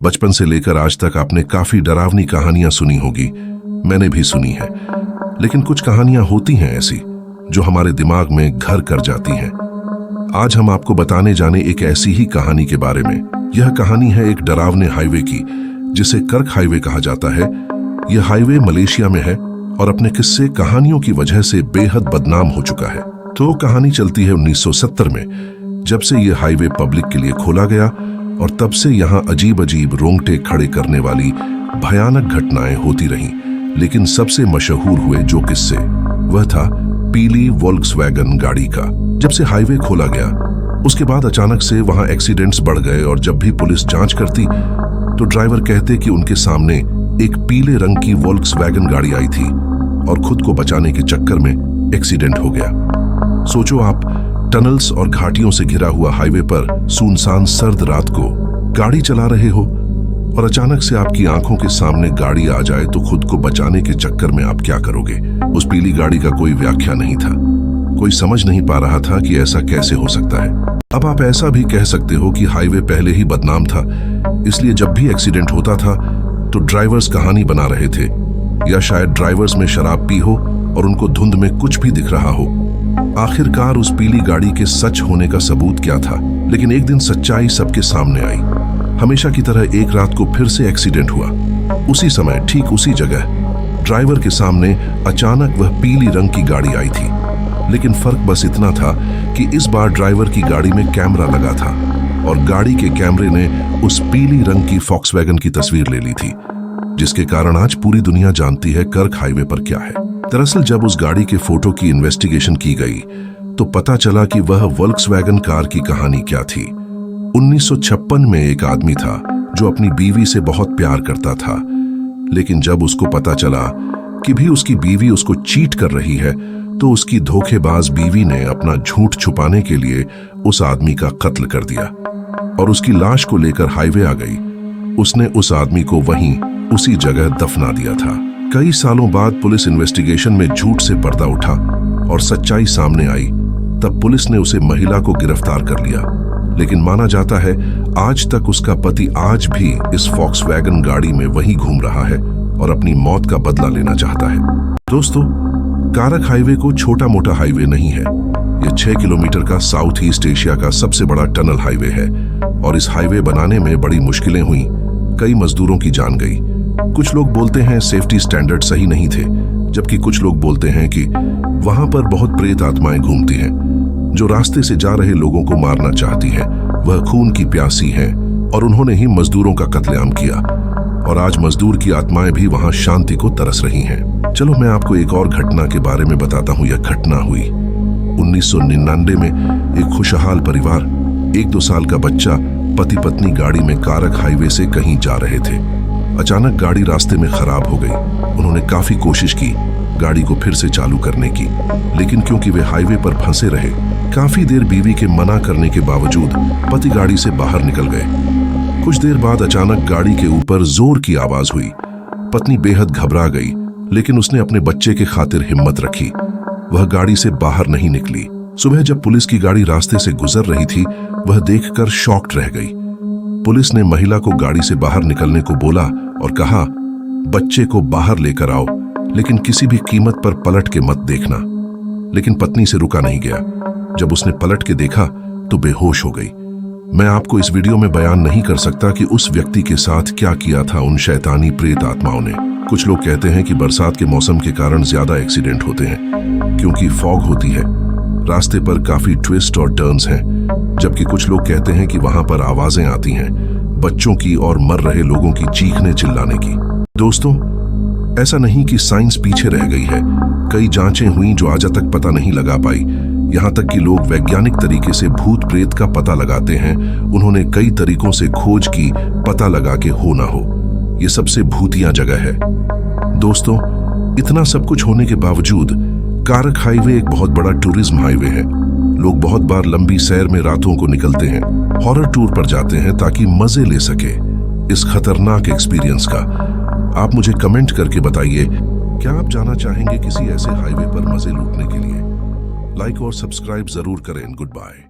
बचपन से लेकर आज तक आपने काफी डरावनी कहानियां सुनी होगी, मैंने भी सुनी है। लेकिन कुछ कहानियां होती हैं ऐसी जो हमारे दिमाग में घर कर जाती हैं। आज हम आपको बताने जाने एक ऐसी ही कहानी के बारे में। यह कहानी है एक डरावने हाईवे की, जिसे कर्क हाईवे कहा जाता है। यह हाईवे मलेशिया में है और अपने किस्से कहानियों की वजह से बेहद बदनाम हो चुका है। तो कहानी चलती है 1970 में, जब से यह हाईवे पब्लिक के लिए खोला गया और तब से यहाँ अजीब अजीब रोंगटे खड़े करने वाली भयानक घटनाएं होती रहीं। लेकिन सबसे मशहूर हुए जो किस्से, वह था पीली वोल्क्सवैगन गाड़ी का। जब से हाईवे खोला गया उसके बाद अचानक से वहां एक्सीडेंट्स बढ़ गए और जब भी पुलिस जांच करती तो ड्राइवर कहते कि उनके सामने एक पीले रंग की वोल्क्सवैगन गाड़ी आई थी और खुद को बचाने के चक्कर में एक्सीडेंट हो गया। सोचो आप टनल्स और घाटियों से घिरा हुआ हाईवे पर सुनसान सर्द रात को गाड़ी चला रहे हो और अचानक से आपकी आंखों के सामने गाड़ी आ जाए तो खुद को बचाने के चक्कर में आप क्या करोगे। उस पीली गाड़ी का कोई व्याख्या नहीं था, कोई समझ नहीं पा रहा था कि ऐसा कैसे हो सकता है। अब आप ऐसा भी कह सकते हो कि हाईवे पहले ही बदनाम था, इसलिए जब भी एक्सीडेंट होता था तो ड्राइवर्स कहानी बना रहे थे, या शायद ड्राइवर्स में शराब पी हो और उनको धुंध में कुछ भी दिख रहा हो। आखिरकार उस पीली गाड़ी के सच होने का सबूत क्या था? लेकिन एक दिन सच्चाई सबके सामने आई। हमेशा की तरह एक रात को फिर से एक्सीडेंट हुआ। उसी समय ठीक उसी जगह ड्राइवर के सामने अचानक वह पीली रंग की गाड़ी आई थी। लेकिन फर्क बस इतना था कि इस बार ड्राइवर की गाड़ी में कैमरा लगा था और गाड़ी के कैमरे ने उस पीली रंग की वोल्क्सवैगन की तस्वीर ले ली थी, जिसके कारण आज पूरी दुनिया जानती है कर्क हाईवे पर क्या है। दरअसल जब उस गाड़ी के फोटो की इन्वेस्टिगेशन की गई तो पता चला कि वह वोल्क्सवैगन कार की कहानी क्या थी। 1956 में एक आदमी था जो अपनी बीवी से बहुत प्यार करता था, लेकिन जब उसको पता चला कि भी उसकी बीवी उसको चीट कर रही है तो उसकी धोखेबाज बीवी ने अपना झूठ छुपाने के लिए उस आदमी का कत्ल कर दिया और उसकी लाश को लेकर हाईवे आ गई। उसने उस आदमी को वहीं उसी जगह दफना दिया था। कई सालों बाद पुलिस इन्वेस्टिगेशन में झूठ से पर्दा उठा और सच्चाई सामने आई। तब पुलिस ने उसे महिला को गिरफ्तार कर लिया, लेकिन माना जाता है आज तक उसका पति आज भी इस वोल्क्सवैगन गाड़ी में वहीं घूम रहा है और अपनी मौत का बदला लेना चाहता है। दोस्तों, कर्क हाईवे को छोटा मोटा हाईवे नहीं है। यह 6 किलोमीटर का साउथ ईस्ट एशिया का सबसे बड़ा टनल हाईवे है और इस हाईवे बनाने में बड़ी मुश्किलें हुई। कई मजदूरों की जान गई। कुछ लोग बोलते हैं सेफ्टी स्टैंडर्ड सही नहीं थे, जबकि कुछ लोग बोलते हैं कि वहां पर बहुत प्रेत आत्माएं घूमती हैं जो रास्ते से जा रहे लोगों को मारना चाहती हैं। वह खून की प्यासी हैं और उन्होंने ही मजदूरों का कत्लेआम किया और आज मजदूर की आत्माएं भी वहां शांति को तरस रही हैं। चलो मैं आपको एक और घटना के बारे में बताता हूं। यह घटना हुई 1999 में। एक खुशहाल परिवार, 1-2 साल का बच्चा, पति पत्नी गाड़ी में कर्क हाईवे से कहीं जा रहे थे। अचानक गाड़ी रास्ते में खराब हो गई। उन्होंने काफी कोशिश की गाड़ी को फिर से चालू करने की, लेकिन क्योंकि वे हाईवे पर फंसे रहे, काफी देर बीवी के मना करने के बावजूद पति गाड़ी से बाहर निकल गए। कुछ देर बाद अचानक गाड़ी के ऊपर जोर की आवाज हुई। पत्नी बेहद घबरा गई, लेकिन उसने अपने बच्चे के खातिर हिम्मत रखी। वह गाड़ी से बाहर नहीं निकली। सुबह जब पुलिस की गाड़ी रास्ते से गुजर रही थी, वह देखकर शॉक्ड रह गई। पुलिस ने महिला को गाड़ी से बाहर निकलने को बोला और कहा, बच्चे को बाहर लेकर आओ, लेकिन किसी भी कीमत पर पलट के मत देखना। लेकिन पत्नी से रुका नहीं गया। जब उसने पलट के देखा तो बेहोश हो गई। मैं आपको इस वीडियो में बयान नहीं कर सकता कि उस व्यक्ति के साथ क्या किया था उन शैतानी प्रेत आत्माओं ने। कुछ लोग कहते हैं कि बरसात के मौसम के कारण ज्यादा एक्सीडेंट होते हैं क्योंकि फॉग होती है, रास्ते पर काफी ट्विस्ट और टर्न्स हैं, जबकि कुछ लोग कहते हैं कि वहां पर आवाजें आती हैं, बच्चों की और मर रहे लोगों की चीखने चिल्लाने की। दोस्तों, ऐसा नहीं कि साइंस पीछे रह गई है। कई जांचें हुई जो आज तक पता नहीं लगा पाई। यहाँ तक कि लोग वैज्ञानिक तरीके से भूत प्रेत का पता लगाते हैं। उन्होंने कई तरीकों से खोज की, पता लगा के हो ना हो। ये सबसे भूतिया जगह है। दोस्तों, इतना सब कुछ होने के बावजूद कर्क हाईवे एक बहुत बड़ा टूरिज्म हाईवे है। लोग बहुत बार लंबी सैर में रातों को निकलते हैं, हॉरर टूर पर जाते हैं ताकि मजे ले सके इस खतरनाक एक्सपीरियंस का। आप मुझे कमेंट करके बताइए, क्या आप जाना चाहेंगे किसी ऐसे हाईवे पर मजे लूटने के लिए? लाइक और सब्सक्राइब जरूर करें। Good bye.